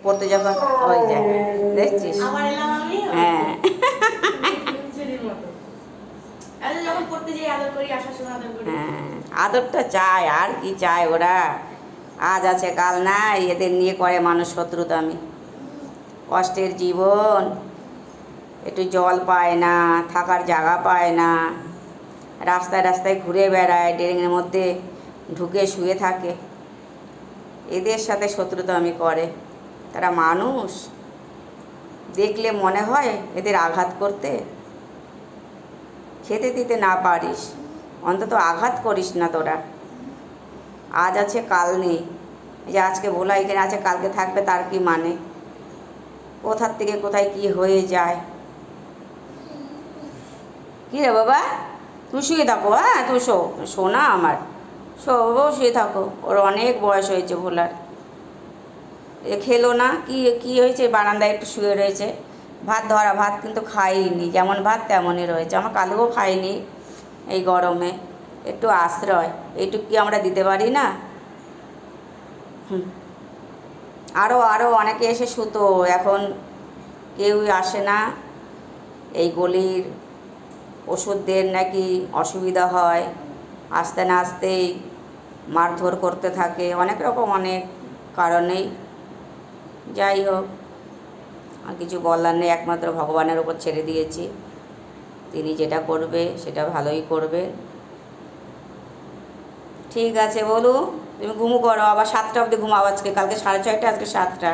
পড়তে যখন ওই যায় দেখছিস, হ্যাঁ হ্যাঁ, আদরটা চায়, আর কি চায় ওরা, আজ আছে কাল নাই, এদের নিয়ে করে মানুষ শত্রুতামি। কষ্টের জীবন, একটু জল পায় না, থাকার জায়গা পায় না, রাস্তায় রাস্তায় ঘুরে বেড়ায়, ড্রেনের মধ্যে ঢুকে শুয়ে থাকে, এদের সাথে শত্রুতামি করে। তারা মানুষ, দেখলে মনে হয় এদের আঘাত করতে। খেতে দিতে না পারিস, অন্তত আঘাত করিস না তোরা। আজ আছে কাল নেই, এই যে আজকে ভোলা এখানে আছে কালকে থাকবে, তার কি মানে? কোথার থেকে কোথায় কি হয়ে যায়। কী রে বাবা, তুই শুয়ে থাকো, হ্যাঁ তুই শো না আমার, শুয়ে থাকো, ওর অনেক বয়স হয়েছে ভোলার। এ খেলো না, কি হয়েছে, বারান্দায় একটু শুয়ে রয়েছে। ভাত ধরা ভাত কিন্তু খাইনি, যেমন ভাত তেমনই রয়েছে। আমার কালুও খাইনি এই গরমে, একটু আশ্রয় এইটুকু কি আমরা দিতে পারি না? আরও অনেকে এসে শুতো, এখন কেউই আসে না। এই গলির ওষুধদের নাকি অসুবিধা হয়, আসতে না আসতেই মারধর করতে থাকে, অনেক রকম অনেক কারণেই। যাই হোক, আর কিছু বলার নেই, একমাত্র ভগবানের ওপর ছেড়ে দিয়েছি, তিনি যেটা করবে সেটা ভালোই করবে। ঠিক আছে বলু, তুমি ঘুমো করো, আবার 7টা অবধি ঘুমাও আজকে, কালকে 6:30, আজকে 7টা।